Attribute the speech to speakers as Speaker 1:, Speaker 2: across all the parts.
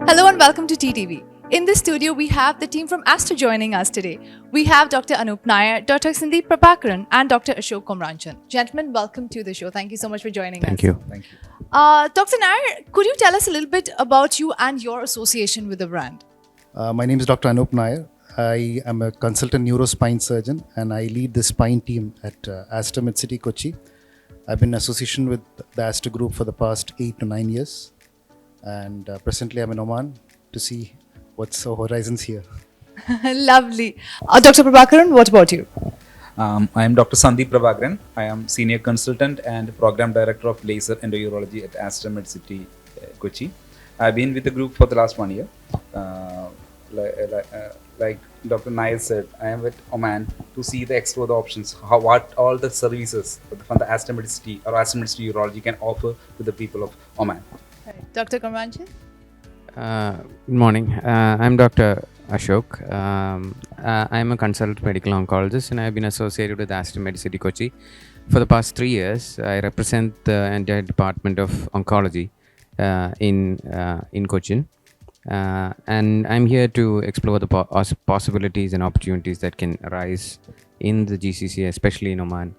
Speaker 1: Hello and welcome to TTV. In this studio, we have the team from Aster joining us today. We have Dr. Anup Nayar, Dr. Sandeep Prabhakaran, and Dr. Ashok Kumar. Gentlemen, welcome to the show. Thank you so much for joining us.
Speaker 2: Thank you.
Speaker 3: Thank you.
Speaker 1: Dr. Nayar, could you tell us a little bit about you and your association with the brand?
Speaker 3: My name is Dr. Anup Nayar. I am a consultant neurospine surgeon and I lead the spine team at Aster Medcity, Kochi. I've been in association with the Aster Group for the past 8 to 9 years. And presently I'm in Oman to see what's our horizons here.
Speaker 1: Lovely. Dr. Prabhakaran, what about you?
Speaker 2: I am Dr. Sandeep Prabhakaran. I am Senior Consultant and Program Director of Laser Endourology at Aster Medcity, Kochi. I've been with the group for the last 1 year. Like Dr. Nayar said, I am with Oman to see explore the options, what all the services from the Aster Medcity or Aster Medcity Urology can offer to the people of Oman.
Speaker 1: Right. Dr. Kumar.
Speaker 4: Good morning. I'm Dr. Ashok. I'm a consultant medical oncologist and I've been associated with Aster Medcity Kochi for the past 3 years. I represent the entire department of oncology in Cochin. And I'm here to explore the possibilities and opportunities that can arise in the GCC, especially in Oman,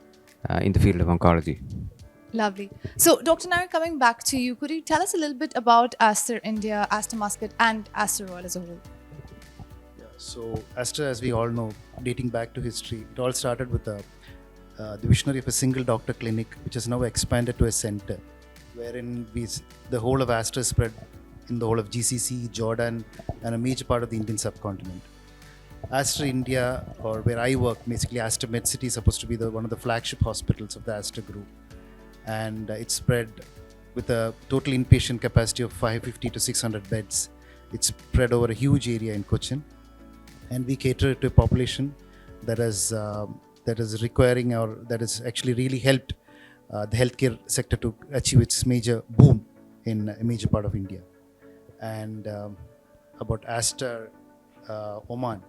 Speaker 4: in the field of oncology.
Speaker 1: Lovely. So, Dr. Nayar, coming back to you, could you tell us a little bit about Aster India, Aster Muscat, and Aster Royal as a whole?
Speaker 3: So Aster, as we all know, dating back to history, it all started with the visionary of a single doctor clinic, which has now expanded to a center, wherein the whole of Aster spread in the whole of GCC, Jordan, and a major part of the Indian subcontinent. Aster India, or where I work, basically Aster Medcity is supposed to be one of the flagship hospitals of the Aster Group. And it's spread with a total inpatient capacity of 550 to 600 beds. It's spread over a huge area in Cochin. And we cater to a population that is requiring, or that has actually really helped the healthcare sector to achieve its major boom in a major part of India. And about Aster Oman.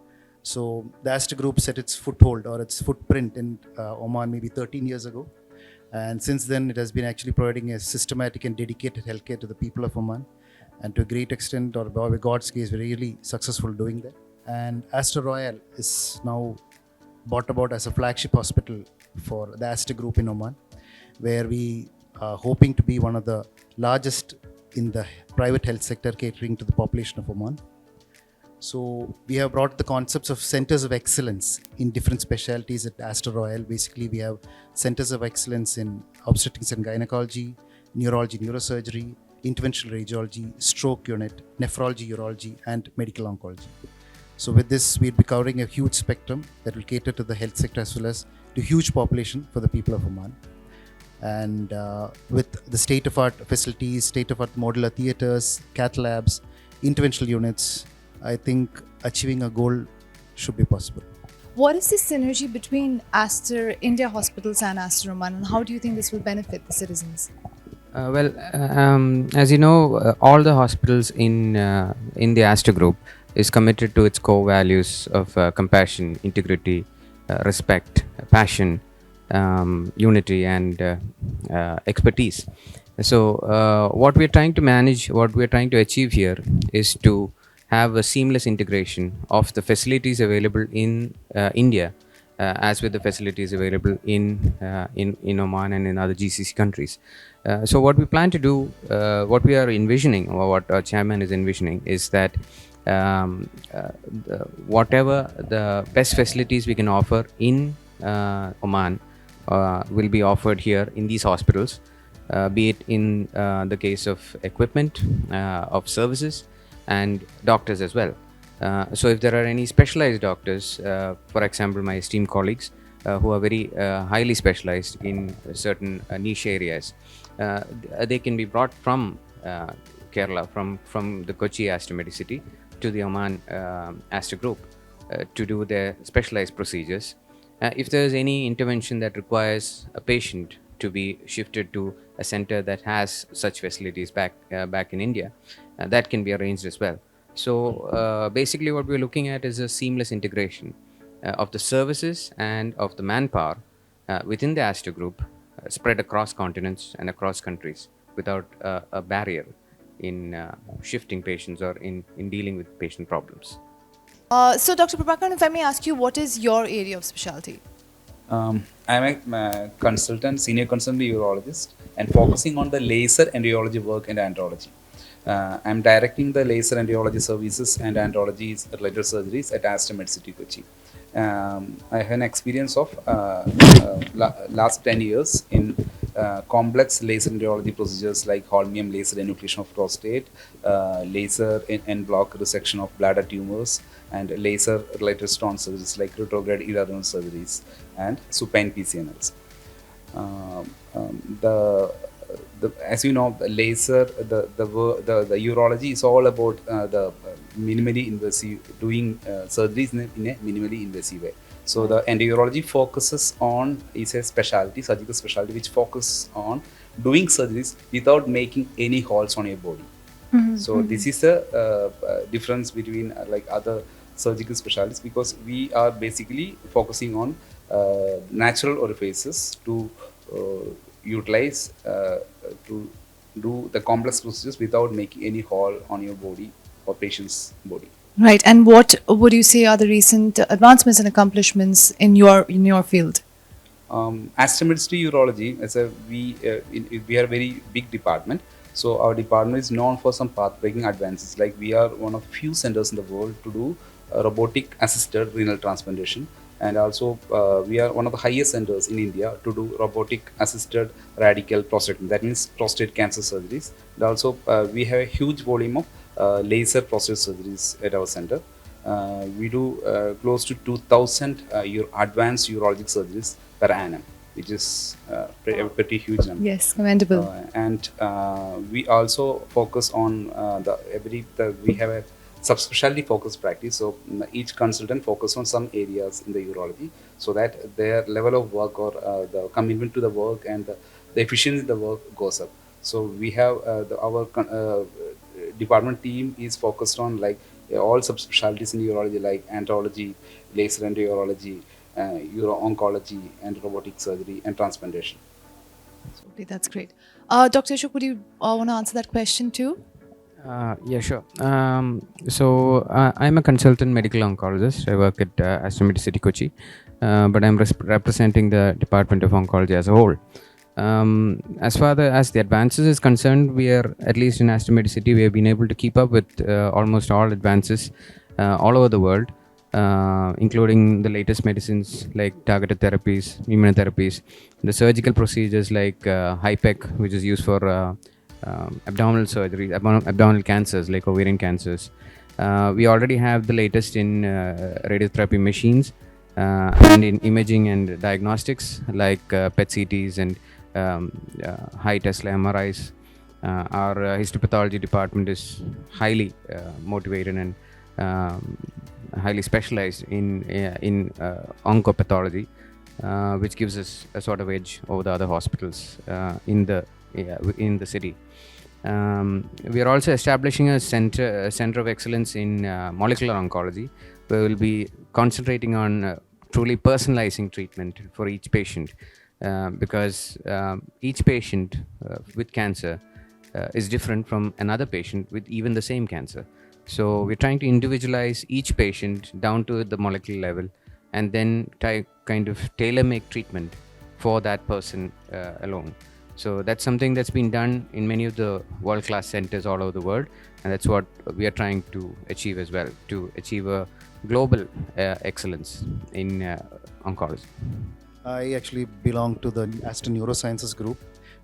Speaker 3: So the Aster Group set its foothold or its footprint in Oman maybe 13 years ago. And since then, it has been actually providing a systematic and dedicated healthcare to the people of Oman. And to a great extent, or by God's case, we're really successful doing that. And Aster Royal is now brought about as a flagship hospital for the Aster Group in Oman, where we are hoping to be one of the largest in the private health sector catering to the population of Oman. So we have brought the concepts of centers of excellence in different specialties at Aster Royal. Basically, we have centers of excellence in obstetrics and gynecology, neurology, neurosurgery, interventional radiology, stroke unit, nephrology, urology, and medical oncology. So with this, we'll be covering a huge spectrum that will cater to the health sector as well as to huge population for the people of Oman. And with the state-of-art facilities, state-of-art modular theaters, cath labs, interventional units, I think achieving a goal should be possible.
Speaker 1: What is the synergy between Aster India Hospitals and Aster Oman, and how do you think this will benefit the citizens?
Speaker 4: As you know, all the hospitals in the Aster Group is committed to its core values of compassion, integrity, respect, passion, unity, and expertise. So, what we are trying to manage, what we are trying to achieve here is to have a seamless integration of the facilities available in India as with the facilities available in Oman and in other GCC countries. So what we plan to do, what we are envisioning, or what our chairman is envisioning, is that whatever the best facilities we can offer in Oman will be offered here in these hospitals, be it in the case of equipment, of services, and doctors as well. So if there are any specialized doctors, for example, my esteemed colleagues who are very highly specialized in certain niche areas, they can be brought from Kerala, from the Kochi Aster Medcity to the Oman Aster Group to do their specialized procedures. If there is any intervention that requires a patient to be shifted to a center that has such facilities back in India, that can be arranged as well. So basically what we're looking at is a seamless integration of the services and of the manpower within the Aster Group, spread across continents and across countries without a barrier. in shifting patients or in dealing with patient problems.
Speaker 1: So, Dr. Prabhakaran, if I may ask you, what is your area of specialty?
Speaker 2: I'm a consultant, senior consultant urologist, and focusing on the laser embryology work and andrology. I'm directing the laser embryology services and andrology related surgeries at Aster City, Kochi. I have an experience of last 10 years in complex laser embryology procedures like holmium laser enucleation of prostate, laser en bloc resection of bladder tumors, and laser related stone surgeries like retrograde irregular surgeries and supine PCNLs. Um, um, the as you know, the laser, the urology is all about the minimally invasive, doing surgeries in a minimally invasive way. So the endourology focuses on, is a specialty, surgical specialty, which focuses on doing surgeries without making any holes on your body. So this is a difference between like other surgical specialties, because we are basically focusing on natural orifices to utilize to do the complex procedures without making any hole on your body or patient's body.
Speaker 1: Right. And what would you say are the recent advancements and accomplishments in your field?
Speaker 2: Aster Urology, as a we are a very big department. So our department is known for some path-breaking advances. Like we are one of few centers in the world to do robotic-assisted renal transplantation, and also we are one of the highest centers in India to do robotic-assisted radical prostatectomy. That means prostate cancer surgeries. And also we have a huge volume of laser prostate surgeries at our center. We do close to 2,000 advanced urologic surgeries per annum, which is a pretty huge number.
Speaker 1: Yes, commendable.
Speaker 2: And we also focus on we have a subspecialty focused practice. So each consultant focus on some areas in the urology, so that their level of work or the commitment to the work and the efficiency of the work goes up. So we have our department team is focused on like all subspecialties in urology, like andrology, laser endourology, uro-oncology, and robotic surgery and transplantation.
Speaker 1: Absolutely, that's great. Dr. Ashok, would you want to answer that question too?
Speaker 4: Yeah, sure. I'm a consultant medical oncologist. I work at Aster City, Kochi, but I'm representing the Department of Oncology as a whole. As far as the advances is concerned, we are, at least in Aster City, we have been able to keep up with almost all advances all over the world, including the latest medicines like targeted therapies, immunotherapies, the surgical procedures like HIPEC, which is used for abdominal surgery, abdominal cancers like ovarian cancers. We already have the latest in radiotherapy machines and in imaging and diagnostics like PET CTs and high Tesla MRIs. Our histopathology department is highly motivated and highly specialized in oncopathology, which gives us a sort of edge over the other hospitals in the city. We are also establishing a center of excellence in molecular oncology, where we'll be concentrating on truly personalizing treatment for each patient, because each patient with cancer is different from another patient with even the same cancer. So we're trying to individualize each patient down to the molecular level, and then kind of tailor-make treatment for that person alone. So that's something that's been done in many of the world-class centers all over the world, and that's what we are trying to achieve as well, to achieve a global excellence in oncology.
Speaker 3: I actually belong to the Aster Neurosciences group,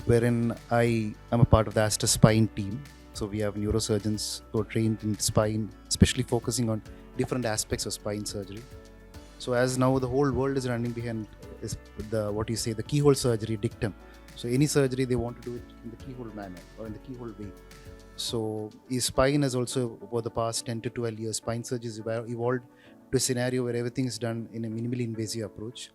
Speaker 3: wherein I am a part of the Aster Spine team. So we have neurosurgeons who are trained in spine, especially focusing on different aspects of spine surgery. So as now the whole world is running behind is the keyhole surgery dictum. So any surgery they want to do it in the keyhole manner or in the keyhole way. So spine has also, over the past 10 to 12 years, spine surgery has evolved to a scenario where everything is done in a minimally invasive approach.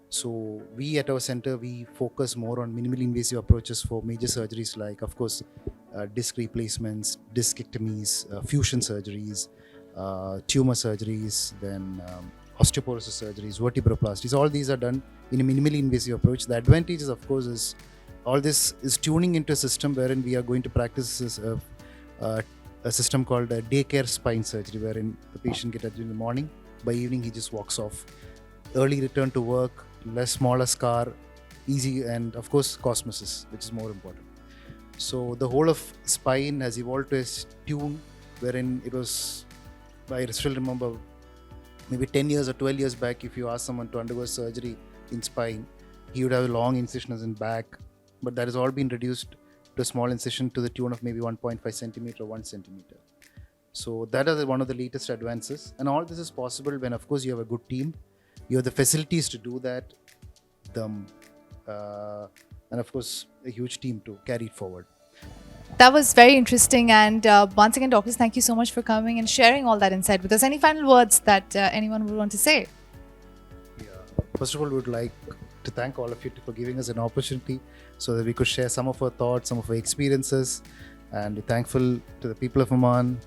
Speaker 3: So we at our center, we focus more on minimally invasive approaches for major surgeries like, of course, disc replacements, discectomies, fusion surgeries, tumor surgeries, then osteoporosis surgeries, vertebroplasties. All these are done in a minimally invasive approach. The advantages, of course, is all this is tuning into a system wherein we are going to practice a system called daycare spine surgery, wherein the patient gets admitted in the morning, by evening he just walks off. Early return to work, less smaller scar, easy, and of course cosmesis, which is more important. So the whole of spine has evolved to a tune wherein it was, I still remember, maybe 10 years or 12 years back, if you ask someone to undergo surgery in spine, he would have long incisions in back, but that has all been reduced to a small incision to the tune of maybe 1.5 centimeter or 1 centimeter. So that is one of the latest advances, and all this is possible when, of course, you have a good team, you have the facilities to do that, and of course a huge team to carry it forward.
Speaker 1: That was very interesting. And once again, doctors, thank you so much for coming and sharing all that insight with us. Any final words that anyone would want to say?
Speaker 3: First of all, we would like to thank all of you for giving us an opportunity so that we could share some of our thoughts, some of our experiences, and we're thankful to the people of Oman,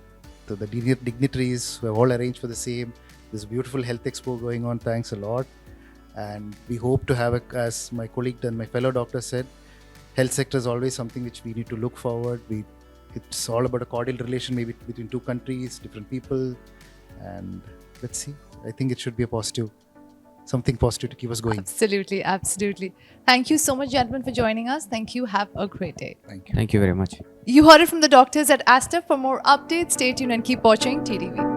Speaker 3: to the dignitaries who have all arranged for the same. This beautiful health expo going on. Thanks a lot. And we hope to have, as my colleague and my fellow doctor said, health sector is always something which we need to look forward. It's all about a cordial relation maybe between two countries, different people, and let's see. I think it should be a positive, something positive to keep us going.
Speaker 1: Absolutely, absolutely. Thank you so much, gentlemen, for joining us. Thank you. Have a great day.
Speaker 3: Thank you.
Speaker 4: Thank you very much.
Speaker 1: You heard it from the doctors at Aster. For more updates, stay tuned and keep watching TDV.